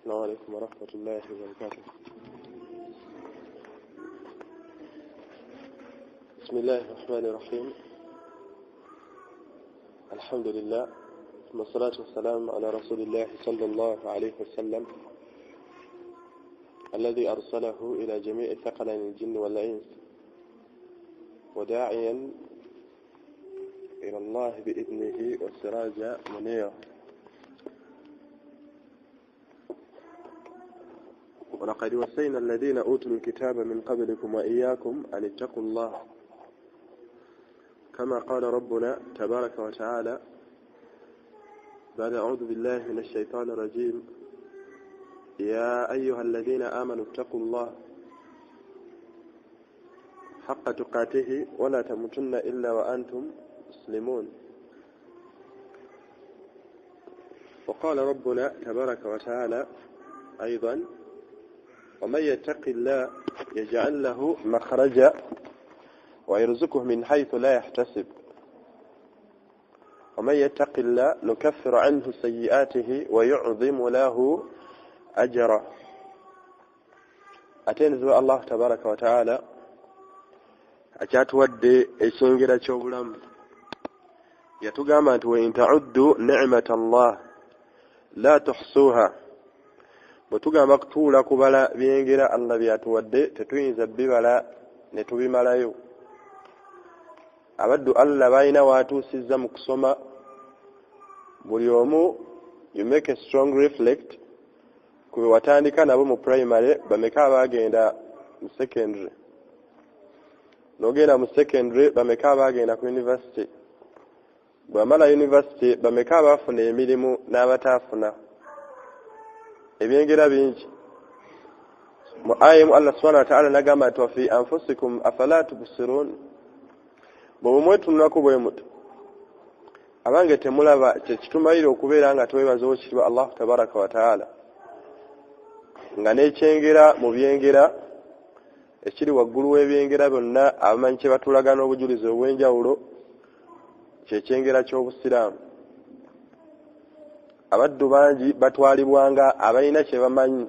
السلام عليكم ورحمة الله وبركاته. بسم الله الرحمن الرحيم. الحمد لله والصلاة والسلام على رسول الله صلى الله عليه وسلم الذي أرسله إلى جميع ثقلين الجن والإنس وداعيا إلى الله بإذنه والسراج منيرا. ولقد وصينا الذين أوتوا الكتاب من قبلكم وإياكم أن اتقوا الله كما قال ربنا تبارك وتعالى بعد أعوذ بالله من الشيطان الرجيم يا أيها الذين آمنوا اتقوا الله حق تقاته ولا تموتن إلا وأنتم مسلمون. وقال ربنا تبارك وتعالى أيضا ومن يتق الله يجعل له مخرجا ويرزقه من حيث لا يحتسب ومن يتق الله نكفر عنه سيئاته ويعظم له أجرا. أتنزل الله تبارك وتعالى أجاتودي إشنجرة شوبلم يتقامت وإن تعدوا نعمة الله لا تحصوها. bwetugamba kutuula kubala byengera Allah byatuwadde tetuyinza bibala ne tubimalayo. Abaddu Allah balina watuusizza mu kusoma buli omu you make a strong reflect ku bwe watandika nabo mu primary bameka abagenda mu secondary n'ogenda mu secondary bameka abagenda ku university bwamala university bameka abafuna emirimu n'abataafuna ebyengera bingi. Mu ayemu Allah subhanahu wa ta'ala nagamba nti wafi anfusikum afala tubsirun bwe mwetunulako bwe muto abange temulaba kyekitumayire okubeera nga twebaza okitibwa Allah tabaraka wa ta'ala nga n'ekyengera mu byengera ekiri waggulu w'ebyengera byonna abamanyi kye batulaga n'obujulizi obw'enjawulo kyekyengera ky'obusiraamu. Abaddu bangi batwalibwanga abalina kye bamanyi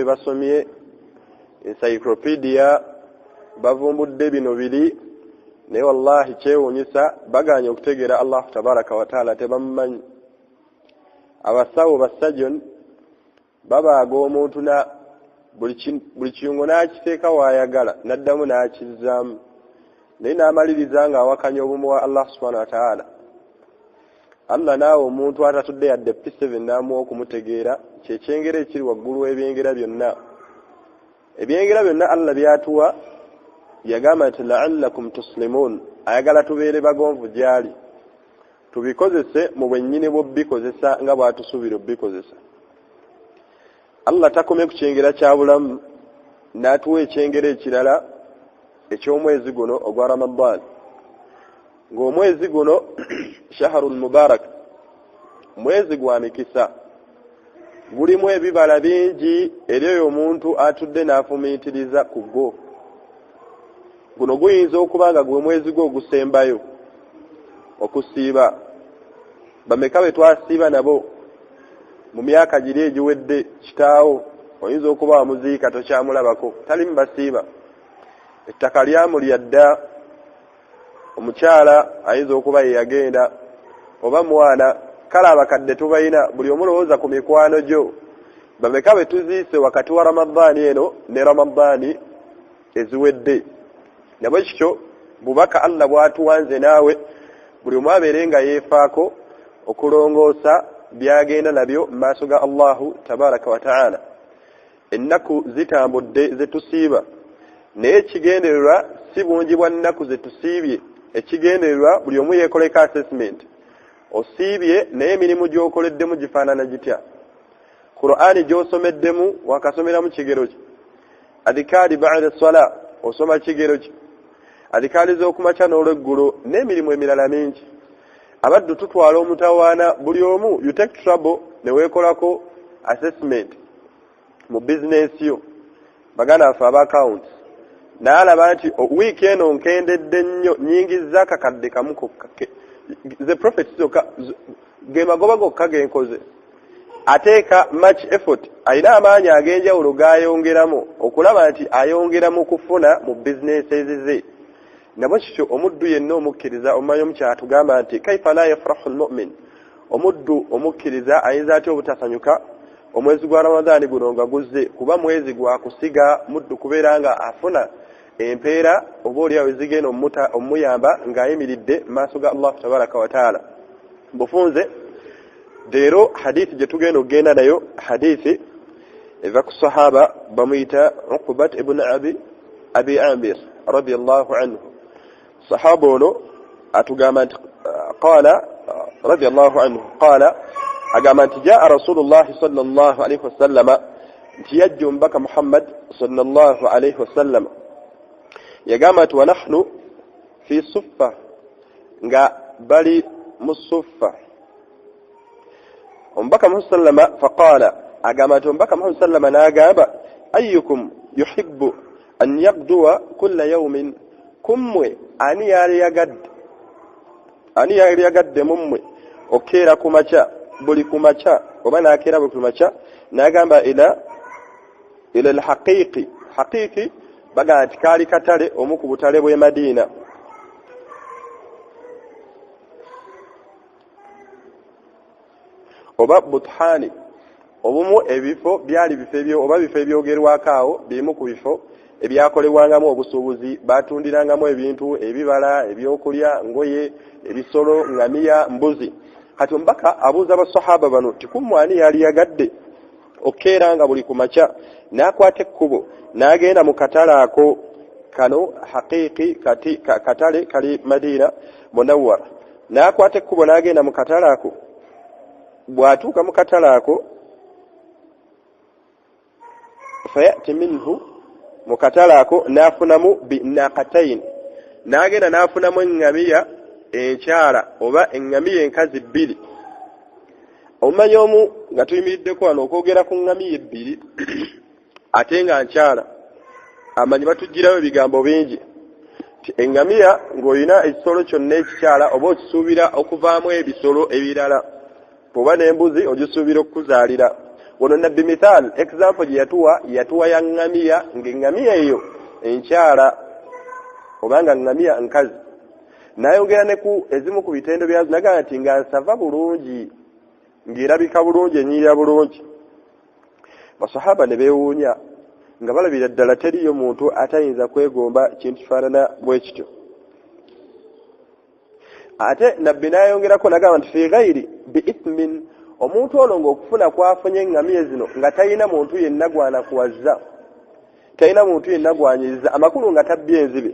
basomye encyclopedia bavumbudde bino biri naye wallahi kyewuunyisa baganye okutegeera Allah tabaraka wa taala tebamumanyi. Abasawo basajjon babaaga omuntu na buli kiyungo n'akiteeka waayagala n'addamu n'akizzaamu naye n'amaliriza nga awakanya obumu wa Allah subhanahu wa taala. Allah naawe omuntu atatudde yadde P7 n'amuwa okumutegeera kyekyengera ekiri waggulu w'ebyengera byonna. Ebyengera byonna Allah byatuwa yagamba nti la'allakum tuslimun ayagala tubeere bagonvu gyali tubikozese mu bwennyini bw'obikozesa nga bw'atusuubira obikozesa. Allah takomye ku kyengera kya bulamu n'atuwa ekyengera ekirala eky'omwezi guno ogwa Ramadan ng'omwezi guno shahrul mubarak mwezi gwa mikisa gulimu ebibala bingi eri oyo omuntu atudde n'afumiitiriza ku gwo. Guno guyinza okuba nga gwe mwezi gwo ogusembayo okusiiba. Bameka be twasiiba nabo mu myaka giri egiwedde kitaawo oyinza okuba wamuziika tokyamulabako tali mu basiiba. Ettaka lyamulya dda omukyala ayinza okuba ye yagenda oba mwana kale abakadde tubayina buli omulowooza ku mikwano gyo. Bameka be tuziise wakati wa Ramadani eno ne Ramadani eziwedde. Nabwe kityo bubaka Allah bwatuwanze naawe buli omu abeere nga yeefaako okulongoosa byagenda nabyo mu maaso ga Allahu tabaraka wa ta'ala. Ennaku zitambudde zetusiiba naye ekigendererwa si bungi bwa nnaku zetusiibye. Ekigendererwa buli omu yeekoleka assessment osiibye naye emirimu gy'okoleddemu gifaanana gitya. Qur'ani gy'osomeddemu wakasomeramu kigero ki. Adikaali ba'da swala osoma kigero ki. Adikaali z'okumakya n'olweggulo n'emirimu emirala mingi. Abaddu tutwala omutawaana buli omu you take trouble ne weekolako assessment mu business yo baganda baffe aba accounts n'alaba nti wiiki eno nkendedde nnyo nnyingizza akakadde kamu kokka the prophet zokka ge magoba gokka genkoze ateeka much effort alina amaanyi ag'enjawulo g'ayongeramu okulaba nti ayongera mu kufuna mu businesses ze nabo kityo omuddu yenna omukkiriza omumanyi omukyala tugamba nti kaifa la yafrahu almu'min omuddu omukkiriza ayinza ati obutasanyuka omwezi gwa Ramadhaani guno nga guzze kuba mwezi gwa kusiga muddu kubeera nga afuna empeera oba oliawo ezigenda omuyamba ng'ayimiridde mu maaso ga Allah tabaraka wa taala bufunze leero hadithi gye tugenda okugenda nayo hadithi eva ku sahaba bamuyita Uqbat ibn Abi Amir radiyallahu anhu sahaba ono atugamba nti qala radiyallahu anhu qala agamba nti jaa Rasulullah sallallahu alayhi wasallam nti yajja omubaka Muhammad sallallahu alayhi wasallam yagamba nti wa nahnu fi suffa nga bali mu suffa omubaka Muhammad sallama faqala agamba nti omubaka Muhammad sallama n'agamba ayyukum yuhibbu an yaqduwa kulla yawmin kummwe ani yali yagadde mummwe okeera ku makya buli ku makya oba n'akeera buli ku makya n'agamba ila alhaqiqi haqiqi bagamba nti kaali katale omu ku butale bw'e Madiina oba buthani obumu ebifo byali bifo ebyogerwako awo bimu ku bifo ebyakolebwangamu obusuubuzi batundirangamu ebintu ebibala ebyokulya ngoye ebisolo ngamiya mbuzi kati omubaka abuuza abasahaba bano tikumwani yali yagadde okeeranga buli ku makya n'akwata ekkubo n'agenda mu katale ako kano haqiqi katale kali Madiina Munawwara n'akwata ekkubo n'agenda mu katale ako bw'atuuka mu katale ako fayati minhu mu katale ako n'afunamu binaqatayn n'agenda n'afunamu eŋŋamiya enkyala oba eŋŋamiya enkazi bbiri omumanyi omu nga tuyimiriddeko wano okwogera ku ŋŋamiya ebbiri ate nga nkyala amanyi batugirayo ebigambo bingi ti eŋŋamiya ng'olina ekisolo kyonna ekikyala oba okisuubira okuvaamu ebisolo ebirala oba n'embuzi ogisuubira okukuzaalira wano nabbi mithal example gye yatuwa ya ŋŋamiya ng'eŋŋamiya eyo enkyala obanga ŋŋamiya nkazi n'ayongera ne ku ezimu ku bitendo byazo nagamba nti nga nsava bulungi ng'erabika bulungi enyiira bulungi basahaba ne beewuunya nga balabira ddala teriyo muntu atayinza kwegomba kintu kifaanana bwe kityo ate nabbi n'ayongerako nagamba nti fi ghairi biithmin omuntu ono ng'okufuna kwafunye eŋŋamiya zino nga talina muntu yenna gwanakuwazza talina muntu yenna gwanyiriza amakulu nga tabbye enzibe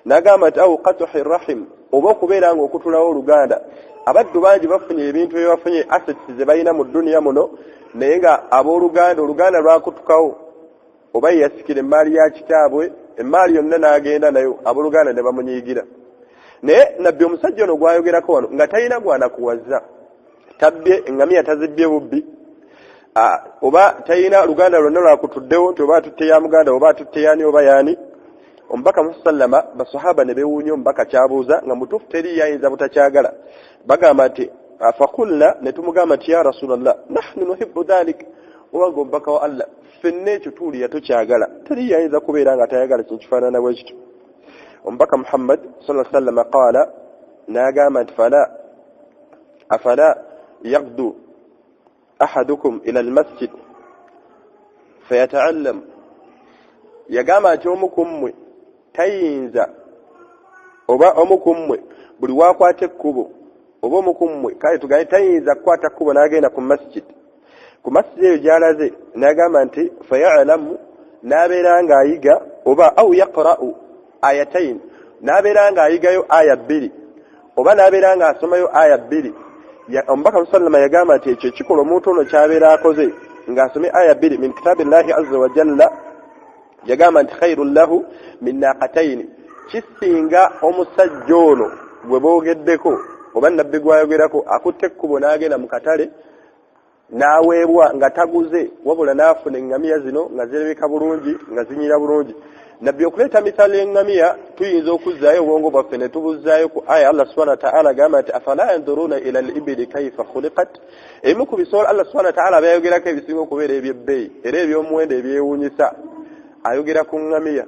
n'agamba nti awu qatuhi rahim oba okubeera nga okutulawo oluganda abaddu bangi bafunye ebintu bye bafunye assets ze balina mu dduniya muno naye nga oluganda lwakutukawo oba yeyasikira emmaali ya kitaabwe emmaali yonna n'agenda nayo abooluganda ne bamunyiigira naye nabbi omusajja ono gwayogerako wano nga talina gwanakuwazza tabbye eŋŋamiya tazibbye bubbi oba talina luganda lwonna lwakutuddewo nti oba atutte ya muganda oba atutte yaani oba yaani omubaka musallama basahaba ne beewuunya omubaka kyabuuza nga mutuufu teri yayinza butakyagala bagamba nti fakulna ne tumugamba nti ya rasulallah nahnu nuhibbu dhalik owange omubaka wa Allah ffenna ekyo tuwulira tukyagala teri yayinza kubeera nga tayagala kintu kifaanana bwe kityo omubaka Muhammad sallallahu alaihi wasallam qaala n'agamba nti afala yaqdu ahadukum ila almasjid fayata'allam yagamba nti omukummwe tayinza oba omukummwe buli wakwata ekkubo oba omukummwe kale tugaye tayinza kukwata kkubo n'agenda ku masjid eyo gy'alaze n'agamba nti faya'lamu n'abeera ng'ayiga oba au yaqra'u ayatayn n'abeera ng'ayigayo aya bbiri oba n'abeera ng'asomayo aya bbiri omubaka sallama yagamba nti ekyo ekikola omuntu ono ky'abeera akoze ng'asome aya bbiri min kitaabillahi azza wa jalla yagamba nti khairun lahu min naqatayn kisinga omusajja ono gwe boogeddeko oba nabbi gwayogerako akutte ekkubo n'agenda mu katale n'aweebwa nga taguze wabula n'afuna eŋŋamiya zino nga zirabika bulungi nga zinyira bulungi. Nabbi okuleeta misale y'eŋŋamiya tuyinza okuzzaayo obwongo bwaffe ne tubuzzaayo ku aya Allah subhanahu wa ta'ala agamba nti afala yanzuruna ila al-ibili kayfa khuliqat. Ebimu ku bisolo Allah subhanahu wa ta'ala abayogerako ebisinga okubeera eby'ebbeeyi era eby'omuwendo ebyewuunyisa. Ayogera ku ŋŋamiya.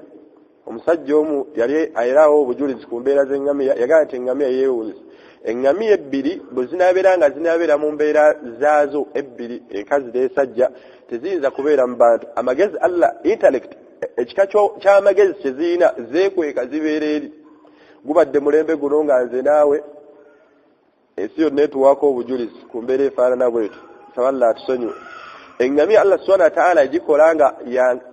Omusajja omu yali ayirawo obujulizi ku mbeera z'eŋŋamiya yagamba nti eŋŋamiya yeewuunyisa. Eŋŋamiya ebbiri bwe zinabeera nga zinabeera mu mbeera zaazo ebbiri enkazi n'esajja teziyinza kubeera mu bantu. Amagezi Allah intellect ekika ky'amagezi kye ziyina zeekweka zibeera eri. Gubadde mulembe guno nga nze naawe ensi yonna etuwaako obujulizi ku mbeera efaanana bwetu. Nsaba Allah atusonyiwe. Eŋŋamiya Allah subhanahu wa ta'ala agikola nga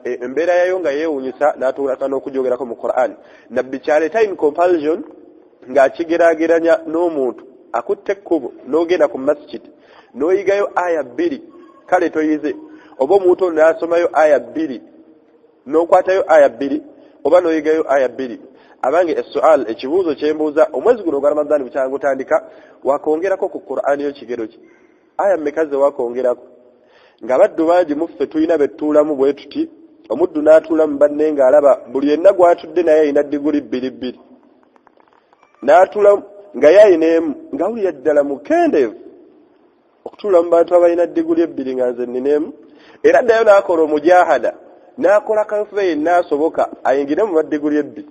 embeera yayo nga yeewuunyisa n'atuulaka n'okugyogerako mu Qur'an. Nabbi kyaleeta in comparison ng'akigeraageranya n'omuntu akutte ekkubo n'ogenda ku masjid n'oyigayo aya bbiri kale toyize, oba omuntu ono n'asomayo aya bbiri n'okwatayo aya bbiri oba n'oyigayo aya bbiri. Abange essoal ekibuuzo kye mbuuza, omwezi guno ogwa Ramadani bukyanga gutandika wakongerako ku Qur'ani yo kigero ki? Aya mmeka ze wakongerako? Nga baddu bangi muffe tulina be tutuulamu bwe tuti, omuddu n'atuula mu banne ng'alaba buli yenna gw'atudde naye alina diguli bbiri bbiri. N'atuula nga yayina emu ng'awulira ddala mukendeevu okutuula mu bantu abalina diguli ebbiri nga nze nnina emu. Era ddayo n'akola omujahada n'akola kafuba yenna asoboka ayingire mu badiguli ebbiri.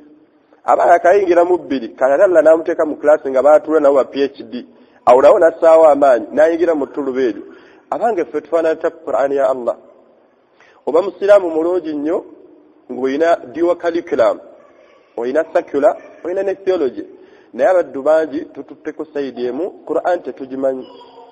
Abaana akayingira mu bbiri kanatalla n'amuteeka mu kilaasi nga baatuula nabo ba PhD. Awo nawo n'assaawo amaanyi n'ayingira mu ttuluba eryo. Abange ffe tufaanana tutya Qur'ani ya Allah. Oba musiraamu mulungi nnyo ng'olina dual curriculum, olina secular, olina ne theology. Naye abaddu bangi tututteko sayidi emu Qur'an tetugimanyi.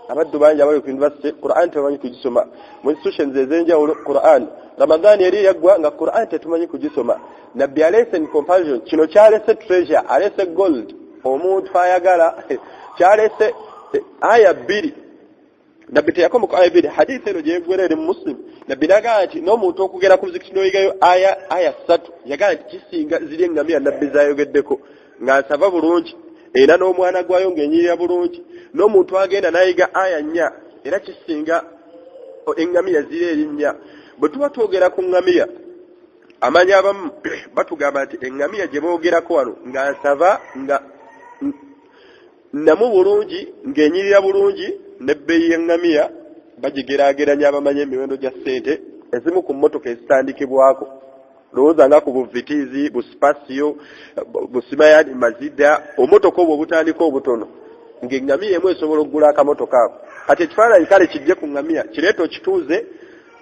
Abaddu bangi abali ku university Qur'an tebamanyi kugisoma. Mu institutions ez'enjawulo Qur'an Ramadani eri yaggwa nga Qur'an tetumanyi kugisoma. Nabbi alese in comparison kino kyalese treasure, alese gold omuntu ayagala kyalese aya bbiri. Nabbi teyakoma ku aya bbiri. Hadithi eno gyeggwera eri mu Muslim. Nabbi n'agamba nti n'omuntu okugera ku muzikiti n'oyigayo aya ssatu yagamba nti kisinga ziri eŋŋamiya Nabbi z'ayogeddeko nga nsava bulungi era n'omwana gwayo ng'enyirira bulungi. N'omuntu agenda n'ayiga aya nnya era kisinga eŋŋamiya ziri eri nnya. Bwe tuba twogera ku ŋŋamiya amanyi abamu batugamba nti eŋŋamiya gye boogerako wano nga nsava nga namu bulungi ng'enyirira bulungi n'ebbeeyi y'eŋŋamiya bagigeraageranya abamanyi emiwendo gya ssente ezimu ku mmotoka ezitandikibwako. Lowooza nga ku buvitiizi, busipasiyo, busimayani, mazida, obumotoka obwo obutandika obutono ng'eŋŋamiya emu esobola okugula akamotoka ako. Kati ekifaananyi kale kijje ku ŋŋamiya kireeta okituuze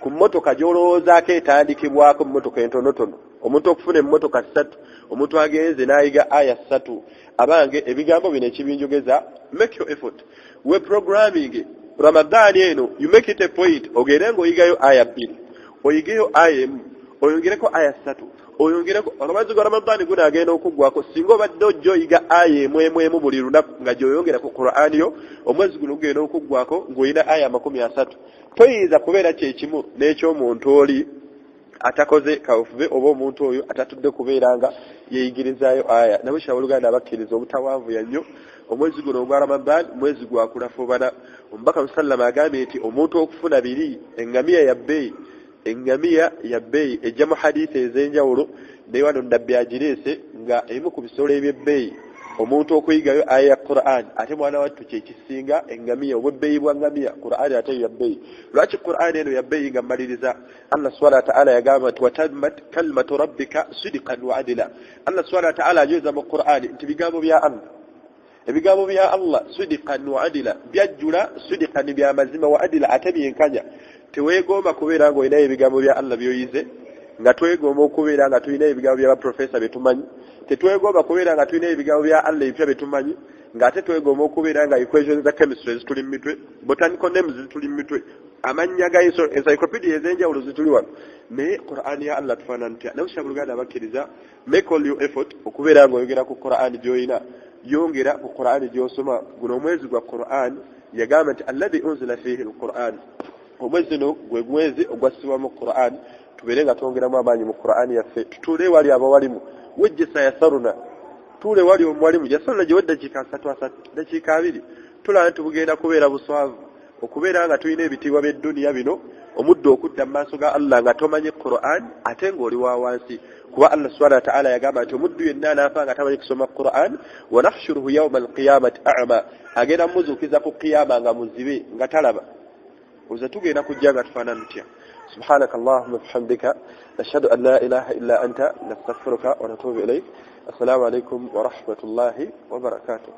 ku mmotoka gy'olowoozaako etandikibwako mu mmotoka entonotono. Omuntu okufuna emmotoka ssatu, omuntu agenze n'ayiga aya ssatu. Abange ebigambo bino ekibinjogeza, make your effort. We programming Ramadani eno you make it a point ogere ng'oyigayo aya bbiri, oyigeyo aya emu, oyongereko aya ssatu, oyongereko olwamazzi gwa Ramadani guno agenda okuggwako. Singa obadde ojja oyiga aya emu buli lunaku nga gy'oyongera ku Qur'ani yo, omwezi guno gugenda okuggwako ng'olina aya 30. Toyinza kubeera kyekimu n'ekyomuntu oli atakoze kawufube oba omuntu oyo atatudde kubeera nga yeeyigirizaayo aya. Nabusha Oluganda abakkiriza obutawanvuya nnyo omwezi guno ogwa Ramadani mwezi gwa kulafubana. Omubaka Musallama agambye nti omuntu okufuna biri eŋŋamiya ya bbeeyi ejja mu hadiisi ez'enjawulo naye wano Nabbi agireese nga emu ku bisolo eby'ebbeeyi omuntu okuyigayo aya ya Qur'an. Ate mwana wattu kyekisinga eŋŋamiya obwebbeeyi bwa ŋŋamiya Qur'an ate ya bbeeyi. Lwaki Qur'an eno ya bbeeyi nga mmaliriza? Allah subhanahu wa ta'ala yagamba nti watammat kalimatu rabbika sidqan wa adila. Allah subhanahu wa ta'ala ajoza mu Qur'an nti bigambo bya Allah sidqan wa adila byajjula sidqan bya mazima wa adila ate byenkanya. Teweegomba kubeera ng'olina ebigambo bya Allah by'oyize nga twegomba okubeera nga tulina ebigambo bya baprofesa betumanyi. Tetwegomba kubeera nga tulina ebigambo bya Allah ebipya betumanyi ng'ate twegomba okubeera nga equations za chemistry zituli mu mitwe, botanical names zituli mu mitwe, amannya ga encyclopedia ez'enjawulo zituli wano. Naye Qur'ani ya Allah tufaanana tutya? Nabusha Buluganda abakkiriza make all your effort okubeera ng'oyogera ku Qur'ani gy'olina, yongera ku Qur'ani gy'osoma. Guno omwezi gwa Qur'an yagamba nti alladhi unzila fihi al-Qur'an. Omwezi no gwe mwezi ogwassibwa mu Qur'an. Tubeere nga twongeramu amaanyi mu Qur'ani yaffe, tutuule wali abawalimu wejjesa yasaruna, tuule wali omuwalimu yasaruna gye weddakiika 3 dakiika 2 tulaba nti bugenda kubeera buswavu. okubeera nga tulina ebitiibwa by'edduniya bino omuddo okudda mu maaso ga Allah nga tomanyi Qur'an ate ng'oli wa wansi kuba Allah subhanahu wa ta'ala yagamba nti omuddu yenna anaafa nga tamanyi kusoma Qur'an wa nahshuruhu yawma al-qiyamati a'ma agenda muzuukiza ku qiyama nga muzibe nga talaba oza tugenda kujja nga tufaanana tutya سبحانك اللهم وبحمدك نشهد أن لا إله إلا أنت نستغفرك ونتوب إليك السلام عليكم ورحمة الله وبركاته